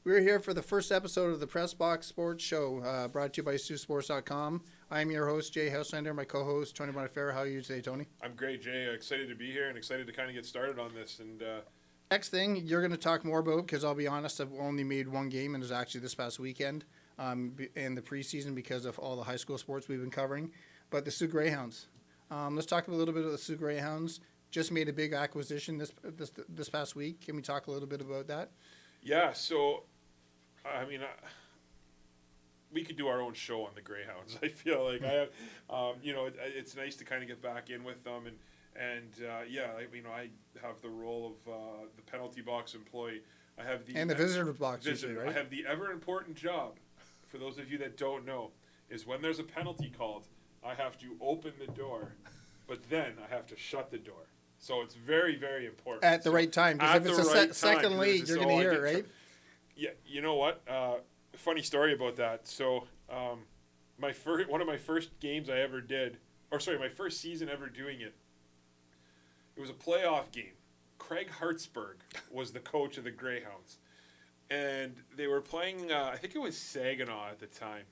We're here for the first episode of the Press Box Sports Show, brought to you by Saultsports.com. I'm your host, Jay Houselander, my co-host, Tony Bonifera. How are you today, Tony? I'm great, Jay. Excited to be here and excited to kind of get started on this. And Next thing you're going to talk more about, because I'll be honest, I've only made one game, and it was actually this past weekend in the preseason because of all the high school sports we've been covering. But the Soo Greyhounds. Let's talk a little bit about the Soo Greyhounds. Just made a big acquisition this past week. Can we talk a little bit about that? Yeah, so we could do our own show on the Greyhounds. I feel like I have, it's nice to kind of get back in with them, and I have the role of the penalty box employee. I have the visitor box, usually, right? I have the ever important job. For those of you that don't know, is when there's a penalty called, I have to open the door, but then I have to shut the door. So it's very, very important. At the right time, because if it's a second late, you're going to hear it, right? Yeah, you know what? Funny story about that. So, one of my first games I ever did, my first season ever doing it. It was a playoff game. Craig Hartsburg was the coach of the Greyhounds, and they were playing. I think it was Saginaw at the time,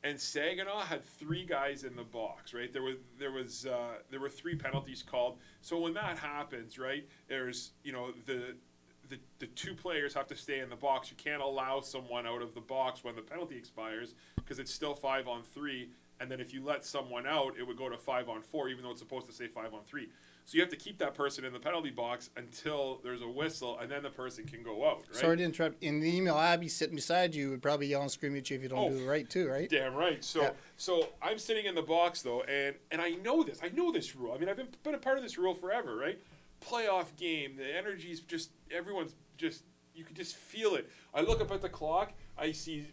and Saginaw had three guys in the box. Right, there were three penalties called. So when that happens, right, there's the two players have to stay in the box. You can't allow someone out of the box when the penalty expires because it's still 5-on-3. And then if you let someone out, it would go to 5-on-4, even though it's supposed to say 5-on-3. So you have to keep that person in the penalty box until there's a whistle, and then the person can go out, right? Sorry to interrupt. In the email, Abby sitting beside you would probably yell and scream at you if you don't do it right, too, right? Damn right. So I'm sitting in the box, though, and I know this. I know this rule. I mean, I've been a part of this rule forever, right? Playoff game, the energy's just, everyone's just, you can just feel it. I look up at the clock, I see,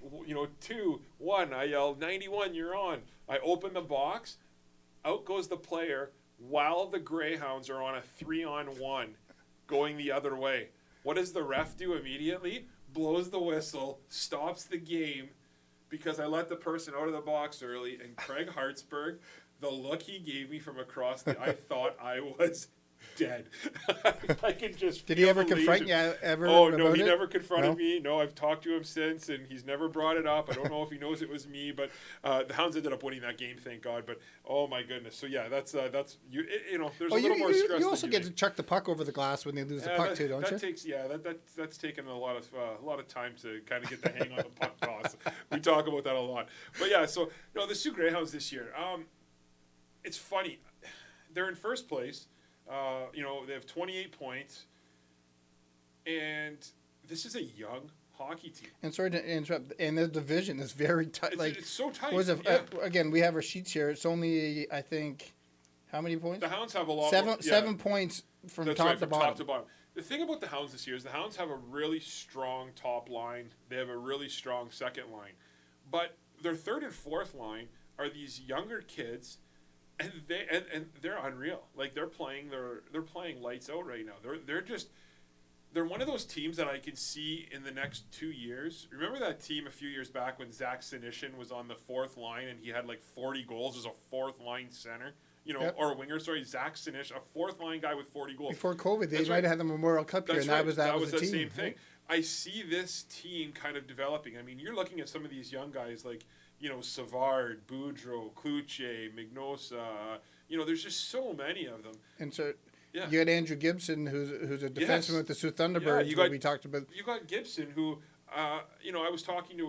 2, 1, I yell, 91, you're on. I open the box, out goes the player, while the Greyhounds are on a 3-on-1 going the other way. What does the ref do immediately? Blows the whistle, stops the game, because I let the person out of the box early, and Craig Hartsburg, the look he gave me from across I thought I was dead. I can just. Did he ever confront you? Oh no, he never confronted me. No, I've talked to him since, and he's never brought it up. I don't know if he knows it was me, but the Hounds ended up winning that game, thank God. But oh my goodness, so yeah, that's you. There's a little more stress. You also get to chuck the puck over the glass when they lose the puck too, don't you? That's taken a lot of time to kind of get the hang on the puck toss. We talk about that a lot, but yeah. So the Soo Greyhounds this year. It's funny. They're in first place. They have 28 points, and this is a young hockey team. And sorry to interrupt, and the division is very tight. It's so tight. Again, we have our sheets here. It's only, I think, how many points? The Hounds have a lot. Seven points from top to bottom. The thing about the Hounds this year is the Hounds have a really strong top line. They have a really strong second line, but their third and fourth line are these younger kids. And they're unreal. Like they're playing lights out right now. They're one of those teams that I can see in the next 2 years. Remember that team a few years back when Zach Sinishin was on the fourth line and he had like 40 goals as a fourth line center, or a winger. Sorry, Zach Sinishin, a fourth line guy with 40 goals. Before COVID, they might have had the Memorial Cup here, and that was the team. Same thing. I see this team kind of developing. I mean, you're looking at some of these young guys like. Savard, Boudreau, Kluche, Mignosa. There's just so many of them. And so you got Andrew Gibson, who's a defenseman with the Sioux Thunderbirds. We talked about. You got Gibson, who, I was talking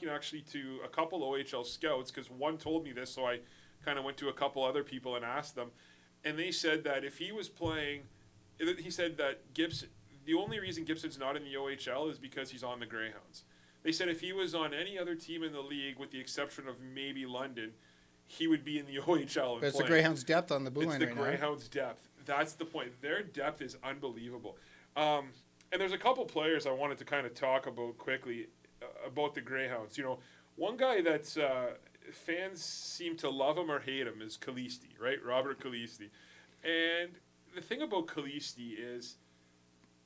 actually to a couple OHL scouts because one told me this, so I kind of went to a couple other people and asked them, and they said that if he was playing, he said that Gibson. The only reason Gibson's not in the OHL is because he's on the Greyhounds. They said if he was on any other team in the league, with the exception of maybe London, he would be in the OHL. But it's the Greyhounds' depth on the blue line right now. It's the Greyhounds' depth. That's the point. Their depth is unbelievable. And there's a couple players I wanted to kind of talk about quickly about the Greyhounds. One guy that's fans seem to love him or hate him is Kalisti, right? Robert Kalisti. And the thing about Kalisti is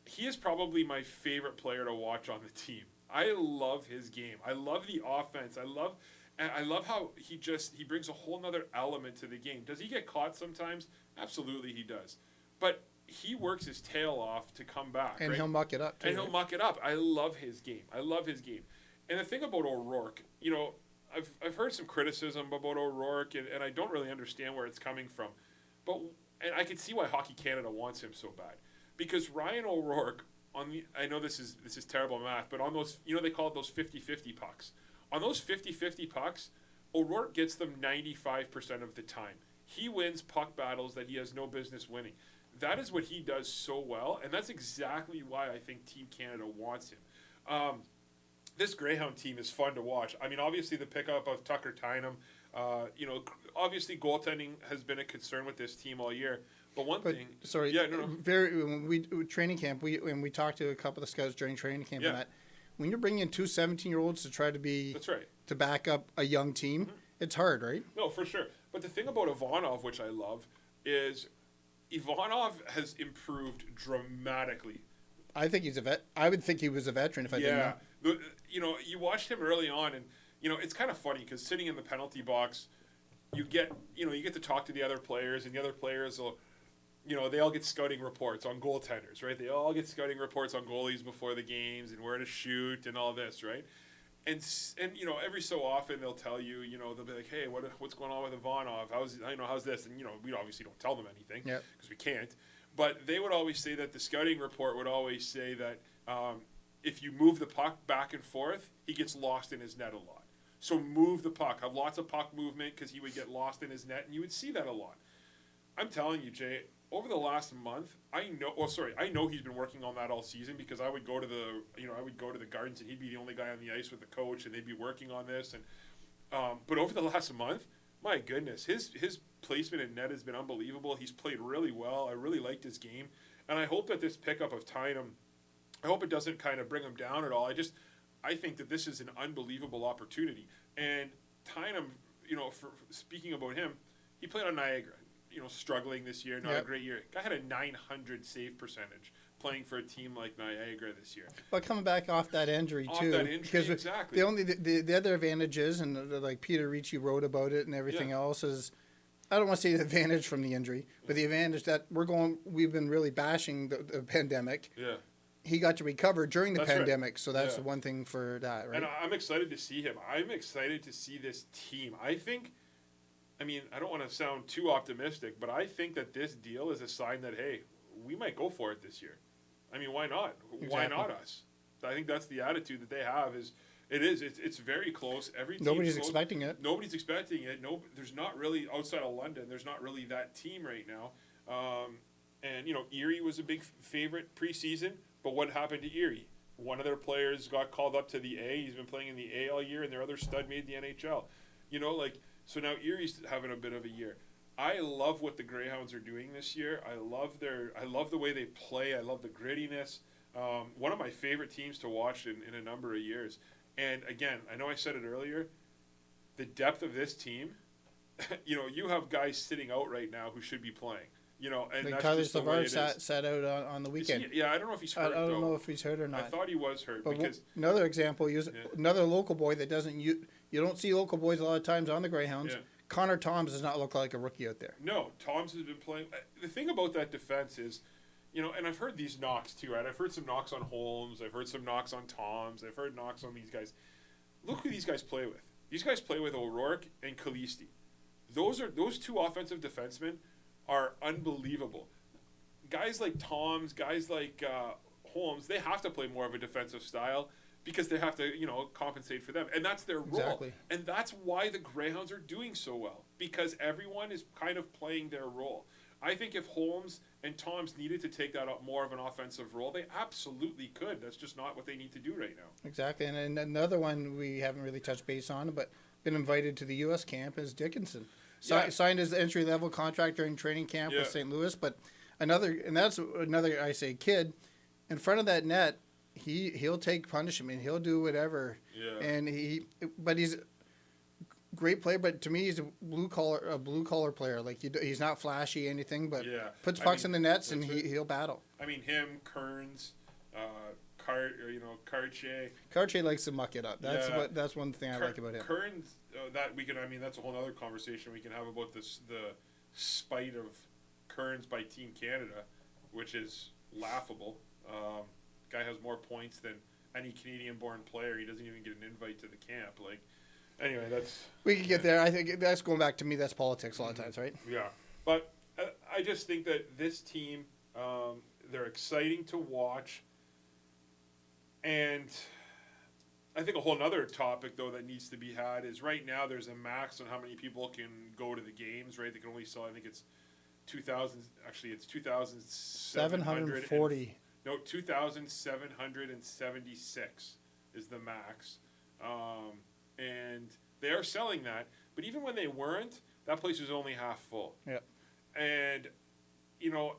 he is probably my favorite player to watch on the team. I love his game. I love the offense. I love how he brings a whole nother element to the game. Does he get caught sometimes? Absolutely he does. But he works his tail off to come back. And right? he'll muck it up too. And he'll right? muck it up. I love his game. And the thing about O'Rourke, I've heard some criticism about O'Rourke, and I don't really understand where it's coming from. And I can see why Hockey Canada wants him so bad. Because Ryan O'Rourke, I know this is terrible math, but on those, they call it those 50-50 pucks. On those 50-50 pucks, O'Rourke gets them 95% of the time. He wins puck battles that he has no business winning. That is what he does so well, and that's exactly why I think Team Canada wants him. This Greyhound team is fun to watch. I mean, obviously the pickup of Tucker Tynum, obviously goaltending has been a concern with this team all year. But sorry, yeah, no. When we training camp, we talked to a couple of the scouts during training camp, Yeah. and that when you're bringing in two 17-year-olds to try to be That's right. to back up a young team, it's hard, right? No, for sure. But the thing about Ivanov, which I love, is Ivanov has improved dramatically. I think he's a vet. I would think he was a veteran if I didn't know. You watched him early on, and it's kind of funny because sitting in the penalty box, you get to talk to the other players, and the other players will, they all get scouting reports on goaltenders, right? They all get scouting reports on goalies before the games and where to shoot and all this, right? And every so often they'll tell you, they'll be like, hey, what's going on with Ivanov? How's this? And we obviously don't tell them anything because we can't. But they would always say that the scouting report would always say that if you move the puck back and forth, he gets lost in his net a lot. So move the puck, have lots of puck movement because he would get lost in his net, and you would see that a lot. I'm telling you, Jay, over the last month, I know he's been working on that all season because I would go to the gardens and he'd be the only guy on the ice with the coach and they'd be working on this. And but over the last month, my goodness, his placement in net has been unbelievable. He's played really well. I really liked his game, and I hope that this pickup of Tynum, I hope it doesn't kind of bring him down at all. I think that this is an unbelievable opportunity. And Tynum, for speaking about him, he played on Niagara. Struggling this year, not a great year. Guy had a 900 save percentage playing for a team like Niagara this year. But coming back off that injury because exactly. The other advantage is, and like Peter Ricci wrote about it and everything else is, I don't want to say the advantage from the injury, but the advantage that we've been really bashing the pandemic. Yeah. He got to recover during the pandemic, right. so that's the one thing for that, right? And I'm excited to see him. I'm excited to see this team. I don't want to sound too optimistic, but I think that this deal is a sign that, hey, we might go for it this year. I mean, why not? Exactly. Why not us? I think that's the attitude that they have. It's very close. Nobody's expecting it. Nobody's expecting it. No, there's not really, outside of London, there's not really that team right now. Erie was a big favorite preseason, but what happened to Erie? One of their players got called up to the A. He's been playing in the A all year, and their other stud made the NHL. So now Erie's having a bit of a year. I love what the Greyhounds are doing this year. I love the way they play. I love the grittiness. One of my favorite teams to watch in a number of years. And again, I know I said it earlier, the depth of this team, you have guys sitting out right now who should be playing. And like that's Tyler just the way it is. sat out on the weekend. I don't know if he's hurt. I don't know if he's hurt or not. I thought he was hurt. But because another example, another local boy that doesn't you don't see local boys a lot of times on the Greyhounds. Yeah. Connor Toms does not look like a rookie out there. No, Toms has been playing. The thing about that defense is, and I've heard these knocks too, right? I've heard some knocks on Holmes. I've heard some knocks on Toms. I've heard knocks on these guys. Look who these guys play with. These guys play with O'Rourke and Kalisti. Those two offensive defensemen are unbelievable. Guys like Toms, guys like Holmes, they have to play more of a defensive style because they have to, compensate for them. And that's their role. Exactly. And that's why the Greyhounds are doing so well, because everyone is kind of playing their role. I think if Holmes and Toms needed to take that up more of an offensive role, they absolutely could. That's just not what they need to do right now. Exactly. And another one we haven't really touched base on, but been invited to the U.S. camp is Dickinson. Signed his entry-level contract during training camp with St. Louis, but that's another, I say, kid. In front of that net, he'll take punishment. He'll do whatever. Yeah. And he's a great player. But to me, he's a blue collar player. Like he's not flashy anything, but puts pucks in the nets and he'll battle. I mean, him, Kearns, Karche. Karche likes to muck it up. That's one thing I like about him. Kearns, that's a whole other conversation we can have about this, the spite of Kearns by Team Canada. which is laughable. Guy has more points than any Canadian-born player. He doesn't even get an invite to the camp. Like, anyway, that's We could get there. I think that's going back to me. That's politics a lot of times, right? yeah. But I just think that this team, they're exciting to watch, and I think a whole other topic though that needs to be had is right now there's a max on how many people can go to the games. Right, they can only sell. I think it's 2,000. Actually, it's 740. No, 2,776 is the max, and they are selling that. But even when they weren't, that place was only half full. Yep. And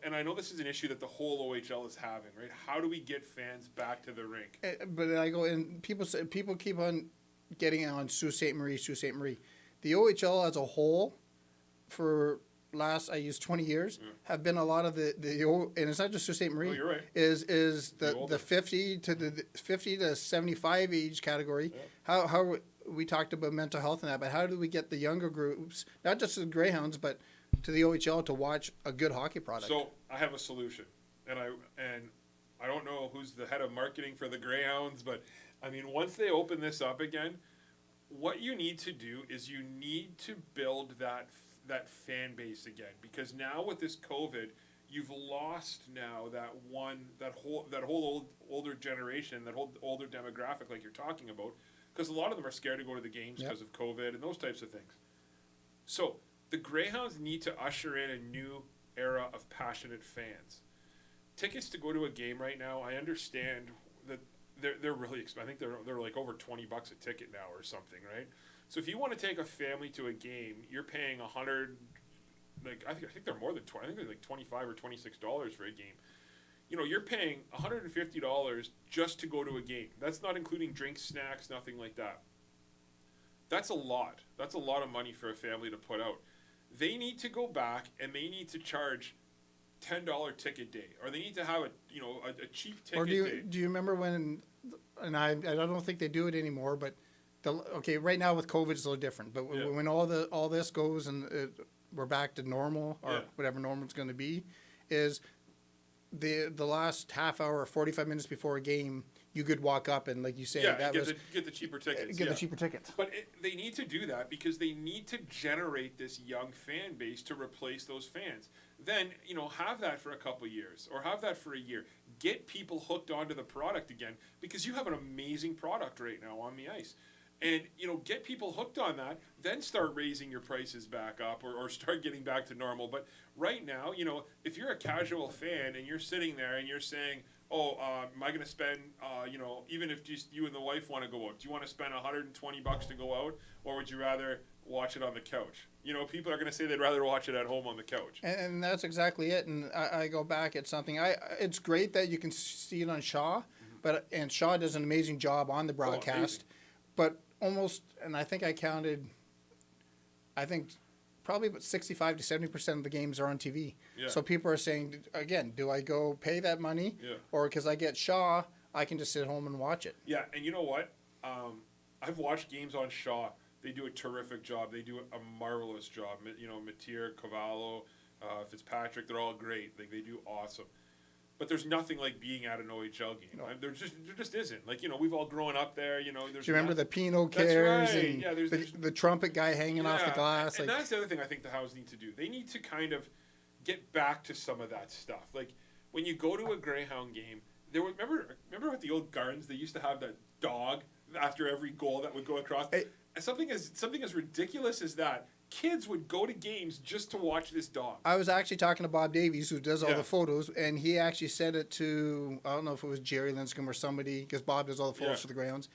and I know this is an issue that the whole OHL is having, right? How do we get fans back to the rink? But I go and people keep on getting on Sault Ste. Marie. The OHL as a whole, for last I used 20 years, have been a lot of the and it's not just Sault Ste. Marie. Oh, you're right. Is the 50 to 75 age category? Yeah. How we talked about mental health and that, but how do we get the younger groups, not just the Greyhounds, but to the OHL to watch a good hockey product? So I have a solution, and I don't know who's the head of marketing for the Greyhounds, but I mean, once they open this up again, what you need to do is you need to build that fan base again, because now with this COVID, you've lost now that whole older generation, that whole older demographic, like you're talking about, because a lot of them are scared to go to the games because of COVID and those types of things. So the Greyhounds need to usher in a new era of passionate fans. Tickets to go to a game right now, I understand that they're really expensive. I think they're like over $20 a ticket now or something, right? So if you want to take a family to a game, you're paying $100. Like I think they're more than 20. I think they're like $25 or $26 for a game. You're paying $150 just to go to a game. That's not including drinks, snacks, nothing like that. That's a lot. That's a lot of money for a family to put out. They need to go back and they need to charge $10 ticket day, or they need to have a cheap ticket day. Do you remember when? And I don't think they do it anymore, but right now with COVID it's a little different. But when all this goes and we're back to normal or whatever normal is going to be, is the last half hour or 45 minutes before a game, you could walk up and, like you say, get the cheaper tickets. The cheaper tickets. But they need to do that because they need to generate this young fan base to replace those fans. Then, have that for a couple of years or have that for a year. Get people hooked onto the product again, because you have an amazing product right now on the ice. And, get people hooked on that, then start raising your prices back up or start getting back to normal. But right now, if you're a casual fan and you're sitting there and you're saying, am I going to spend, even if just you and the wife want to go out, do you want to spend $120 to go out, or would you rather watch it on the couch? People are going to say they'd rather watch it at home on the couch. And that's exactly it. And I go back at something. It's great that you can see it on Shaw, and Shaw does an amazing job on the broadcast. But almost, and I think I counted, probably about 65 to 70% of the games are on TV. Yeah. So people are saying, again, do I go pay that money? Yeah. Or because I get Shaw, I can just sit home and watch it. Yeah, and you know what? I've watched games on Shaw. They do a terrific job. They do a marvelous job. Matier, Cavallo, Fitzpatrick, they're all great. Like, they do awesome. But there's nothing like being at an OHL game. No. There just isn't. Like, we've all grown up there. Do you remember the Pinot Cares and the trumpet guy hanging off the glass? And that's the other thing I think the Hounds need to do. They need to kind of get back to some of that stuff. Like, when you go to a Greyhound game, remember at the old Gardens, they used to have that dog after every goal that would go across. Something as ridiculous as that. Kids would go to games just to watch this dog. I was actually talking to Bob Davies, who does all the photos, and he actually said it to, I don't know if it was Jerry Linscomb or somebody, because Bob does all the photos for the Greyhounds.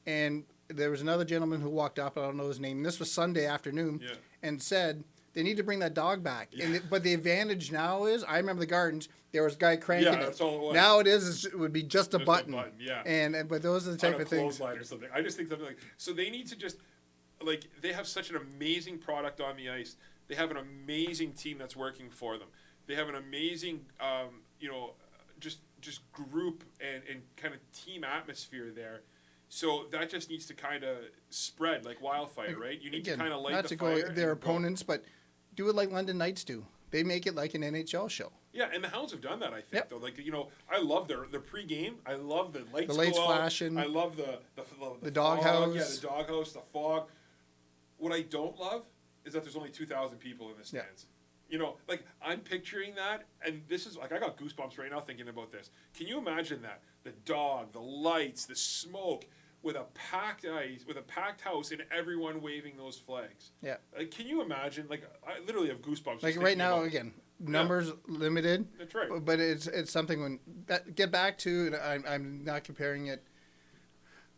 And there was another gentleman who walked up, I don't know his name, and this was Sunday afternoon, and said they need to bring that dog back. Yeah. But the advantage now is, I remember the Gardens, there was a guy cranking it. That's all it was. Now it would be just a button. Yeah. But those are the type of things. Or something. I just think something like, so they need to just, like, they have such an amazing product on the ice. They have an amazing team that's working for them. They have an amazing, just group and kind of team atmosphere there. So that just needs to kind of spread like wildfire, right? You need to kind of light the fire. Not to go their opponents, but do it like London Knights do. They make it like an NHL show. Yeah, and the Hounds have done that, I think, Yep. though. Like, I love their pregame. I love the lights, The lights go out. flashing. I love the The fog. doghouse. Yeah, the doghouse, the fog. What I don't love is that there's only 2,000 people in the stands. Like, I'm picturing that, and this is, like, I got goosebumps right now thinking about this. Can you imagine that? The dog, the lights, the smoke, with a packed house, and everyone waving those flags. Yeah. Like, can you imagine? Like, I literally have goosebumps. Like just right thinking now, about it. again, numbers limited. That's right. But it's something when get back to. And I'm not comparing it.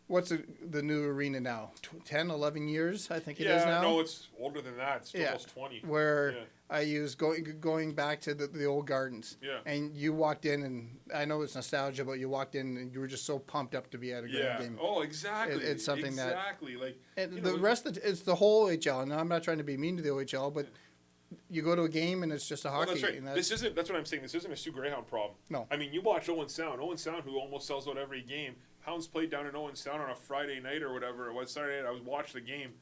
What's the new arena now? 10, 11 years, I think it is now. No, it's older than that. It's almost 20. Where I use going back to the old gardens. Yeah. And you walked in, and I know it's nostalgia, but you walked in and you were just so pumped up to be at a grand game. Oh, exactly. It's something that. Exactly. Like, And the rest of it's the whole OHL. Now, I'm not trying to be mean to the OHL, but you go to a game and it's just a hockey. Well, that's right. And That's what I'm saying. This isn't a Soo Greyhound problem. No. I mean, you watch Owen Sound. Owen Sound, who almost sells out every game. Hounds played down in Owen Sound on a Friday night or whatever it was. Saturday night, I was watching the game.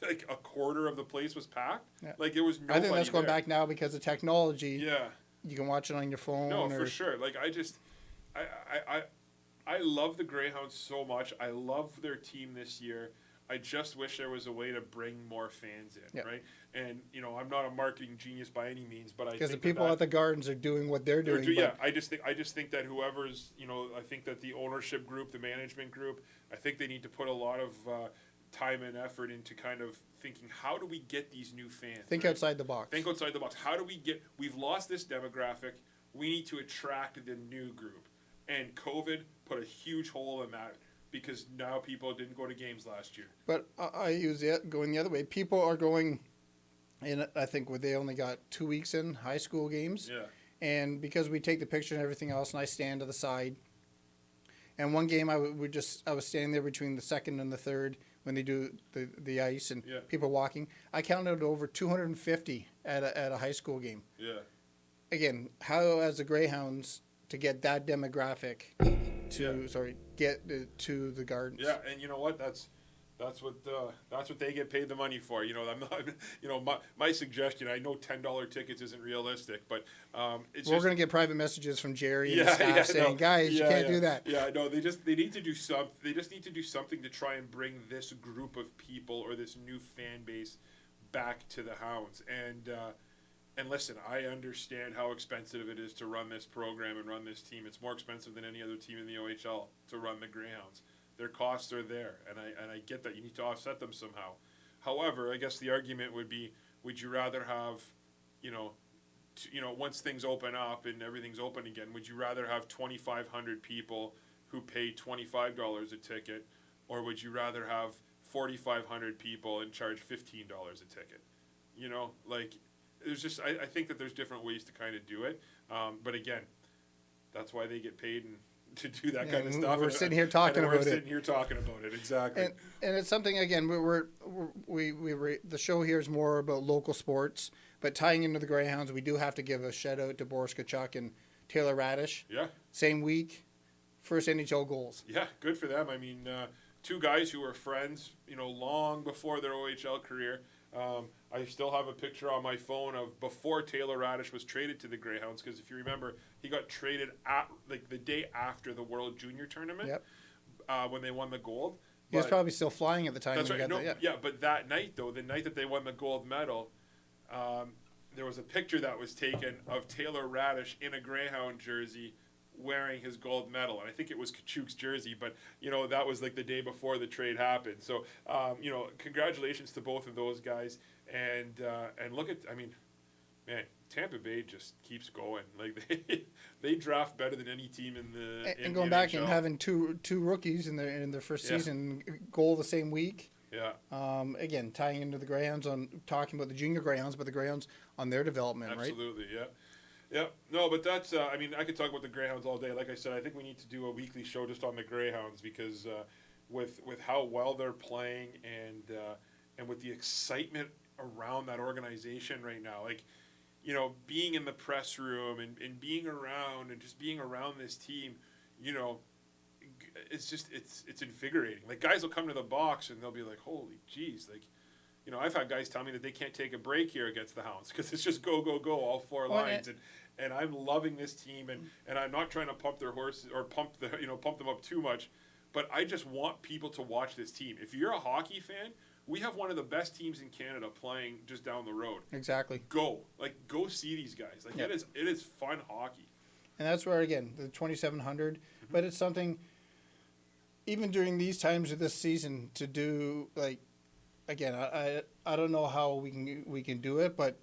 Like, a quarter of the place was packed. Yeah. Like, there was nobody I think that's going there. back now because of technology. Yeah. You can watch it on your phone. No, for sure. Like, I love the Greyhounds so much. I love their team this year. I just wish there was a way to bring more fans in, right? And I'm not a marketing genius by any means, but I think because the people at the Gardens are doing what they're doing. I just think that whoever's I think that the ownership group, the management group, I think they need to put a lot of time and effort into kind of thinking, how do we get these new fans? Think right? outside the box. Think outside the box. How do we get? We've lost this demographic. We need to attract the new group, and COVID put a huge hole in that. Because now people didn't go to games last year. But I use it going the other way. People are going, and I think they only got 2 weeks in high school games. Yeah. And because we take the picture and everything else, and I stand to the side. And one game I was standing there between the second and the third when they do the ice and people walking. I counted over 250 at a high school game. Yeah. Again, how as the Greyhounds to get that demographic get to the Gardens. Yeah, and you know what? That's what they get paid the money for. I'm not. My suggestion. I know $10 tickets isn't realistic, but we're going to get private messages from Jerry and staff saying, "Guys, you can't do that." Yeah, no. They need to do something. They just need to do something to try and bring this group of people or this new fan base back to the Hounds. And listen, I understand how expensive it is to run this program and run this team. It's more expensive than any other team in the OHL to run the Greyhounds. Their costs are there, and I get that. You need to offset them somehow. However, I guess the argument would be, would you rather have, once things open up and everything's open again, would you rather have 2,500 people who pay $25 a ticket, or would you rather have 4,500 people and charge $15 a ticket? There's just I think that there's different ways to kind of do it, but again, that's why they get paid and to do that kind of stuff. We're sitting here talking about it. We're sitting here talking about it, exactly. And it's something again. We the show here is more about local sports, but tying into the Greyhounds, we do have to give a shout out to Boris Kachuk and Taylor Radish. Yeah. Same week, first NHL goals. Yeah, good for them. I mean, two guys who were friends, long before their OHL career. I still have a picture on my phone of before Taylor Radish was traded to the Greyhounds, because if you remember, he got traded the day after the World Junior Tournament. Yep. When they won the gold. He was probably still flying at the time. That's right. But that night, though, the night that they won the gold medal, there was a picture that was taken of Taylor Radish in a Greyhound jersey wearing his gold medal. And I think it was Kachuk's jersey, but, that was like the day before the trade happened. So, congratulations to both of those guys. And look at, man, Tampa Bay just keeps going. Like they draft better than any team in the and going back and having two rookies in their first season goal the same week. Yeah. Again, tying into the Greyhounds on talking about the junior Greyhounds, but the Greyhounds on their development, Absolutely, yeah. Yeah. No, but that's I could talk about the Greyhounds all day. Like I said, I think we need to do a weekly show just on the Greyhounds because with how well they're playing and with the excitement around that organization right now, like being in the press room and being around and just being around this team, it's just it's invigorating. Like guys will come to the box and they'll be like, holy geez, like I've had guys tell me that they can't take a break here against the Hounds because it's just go all four lines and I'm loving this team, and I'm not trying to pump their horses or pump them up too much, but I just want people to watch this team. If you're a hockey fan, we have one of the best teams in Canada playing just down the road. Exactly. Go see these guys. Like it is fun hockey. And that's where, again, the 2,700, but it's something, even during these times of this season, to do, like, again, I don't know how we can do it, but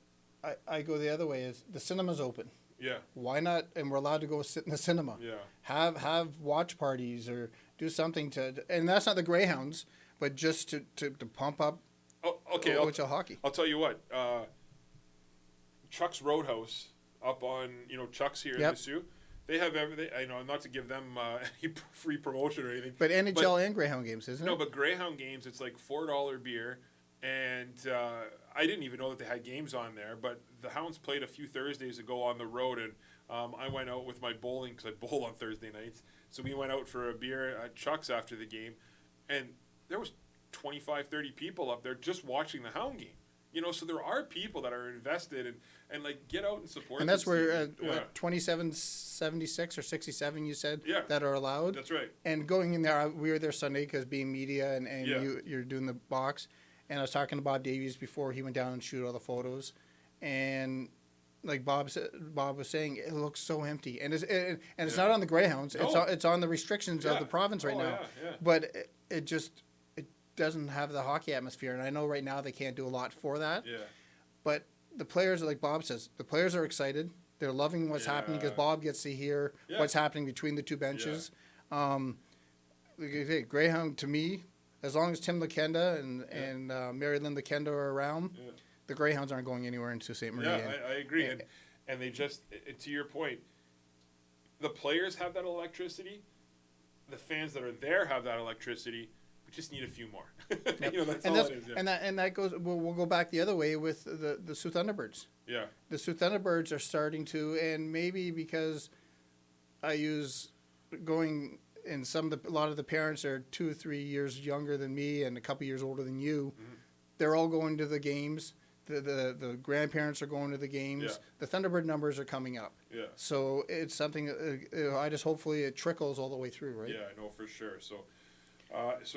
I go the other way, is the cinema's open. Yeah. Why not? And we're allowed to go sit in the cinema. Yeah. Have watch parties or do something and that's not the Greyhounds, but just to pump up hockey. I'll tell you what, Chuck's Roadhouse up on, Chuck's here in the Soo. They have everything. I know, not to give them any free promotion or anything. But NHL and Greyhound games, isn't it? No, but Greyhound games, it's like $4 beer. And I didn't even know that they had games on there. But the Hounds played a few Thursdays ago on the road. And I went out with my bowling, because I bowl on Thursday nights. So we went out for a beer at Chuck's after the game. And there was 25, 30 people up there just watching the Hound game. So there are people that are invested and like get out and support. And that's where 2776 or 67 you said that are allowed. That's right. And going in there, we were there Sunday because being media and you're doing the box. And I was talking to Bob Davies before he went down and shoot all the photos, and like Bob was saying, it looks so empty, and it's not on the Greyhounds. No. It's on the restrictions of the province right now. Yeah. But it doesn't have the hockey atmosphere, and I know right now they can't do a lot for that. Yeah. But the players, like Bob says, the players are excited. They're loving what's happening because Bob gets to hear what's happening between the two benches. Greyhound, to me, as long as Tim Lakenda and Mary Lynn Lakenda are around, the Greyhounds aren't going anywhere into St. Marie. Yeah, I agree. And they just, to your point, the players have that electricity. The fans that are there have that electricity. We just need a few more. That's all it is. Yeah. And that goes. We'll go back the other way with the Soo Thunderbirds. Yeah. The Soo Thunderbirds are starting to, and maybe because I use going. And a lot of the parents are 2 or 3 years younger than me and a couple years older than you. Mm-hmm. They're all going to the games. The grandparents are going to the games. Yeah. The Thunderbird numbers are coming up. Yeah. So it's something. I just hopefully it trickles all the way through, right? Yeah, I know for sure. So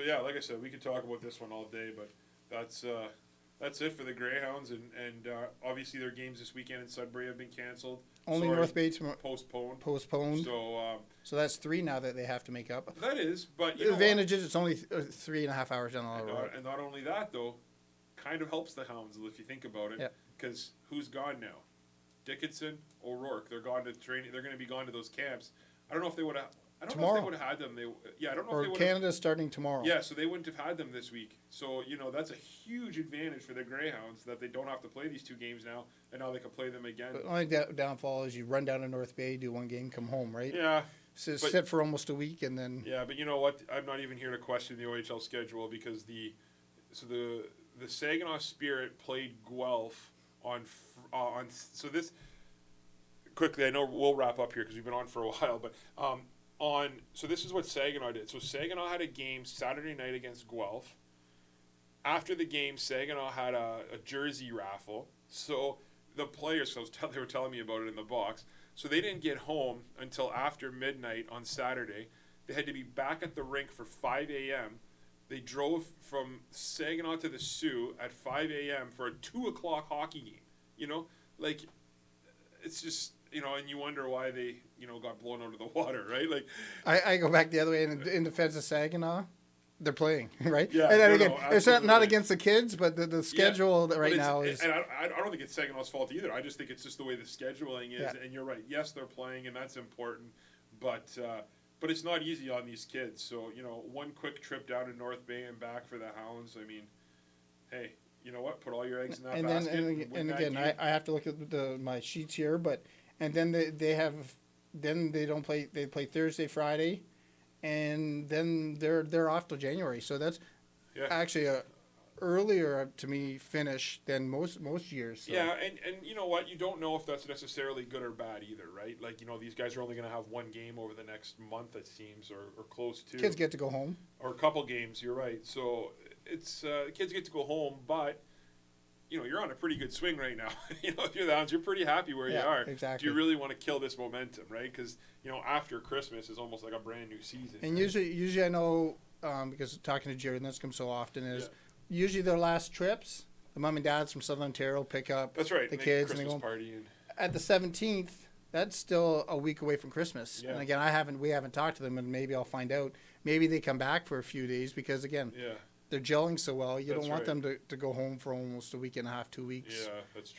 yeah, like I said, we could talk about this one all day, but that's it for the Greyhounds, and obviously their games this weekend in Sudbury have been canceled. North Bay postponed. So that's 3 now that they have to make up. That is, but the advantage is it's only 3.5 hours down the road. And not only that, though, kind of helps the Hounds if you think about it. Because who's gone now? Dickinson, O'Rourke. They're gone to training. They're going to be gone to those camps. I don't know if they would have. I don't know if they would have had them. I don't know if they would. Canada's starting tomorrow. Yeah, so they wouldn't have had them this week. So that's a huge advantage for the Greyhounds that they don't have to play these 2 games now, and now they can play them again. But the only downfall is you run down to North Bay, do 1 game, come home, right? Yeah. Sit for almost a week and then. Yeah, but you know what? I'm not even here to question the OHL schedule because the Saginaw Spirit played Guelph on so this quickly. I know we'll wrap up here because we've been on for a while, but so this is what Saginaw did. So Saginaw had a game Saturday night against Guelph. After the game, Saginaw had a jersey raffle. So the players, they were telling me about it in the box. So they didn't get home until after midnight on Saturday. They had to be back at the rink for 5 a.m. They drove from Saginaw to the Soo at 5 a.m. for a 2 o'clock hockey game. It's just, and you wonder why they, got blown out of the water, right? Like, I go back the other way in defense of Saginaw. They're playing, right? Yeah, and again, it's not against the kids, but the schedule right now is. And I don't think it's Saginaw's fault either. I just think it's just the way the scheduling is. Yeah. And you're right. Yes, they're playing, and that's important. But it's not easy on these kids. So, 1 quick trip down to North Bay and back for the Hounds. I mean, hey, you know what? Put all your eggs in that basket. And again, I have to look at my sheets here, and then they don't play. They play Thursday, Friday. And then they're off till January, so that's actually a earlier to me finish than most years. So. Yeah, and you know what? You don't know if that's necessarily good or bad either, right? Like these guys are only going to have 1 game over the next month, it seems, or close to. Kids get to go home, or a couple games. You're right. So it's kids get to go home, but you're on a pretty good swing right now. If you're the Hounds, you're pretty happy where you Yeah, are. exactly. Do you really want to kill this momentum, right? Because after Christmas is almost like a brand new season. And right? usually I know because talking to Jared, and this comes so often is usually their last trips. The mom and dads from Southern Ontario pick up That's right. the Make kids Christmas and they go party and at the 17th. That's still a week away from Christmas. Yeah. And again, we haven't talked to them, and maybe I'll find out. Maybe they come back for a few days because again, yeah, they're gelling so well. You That's don't want right. them to go home for almost a week and a half, 2 weeks. yeah, that's true.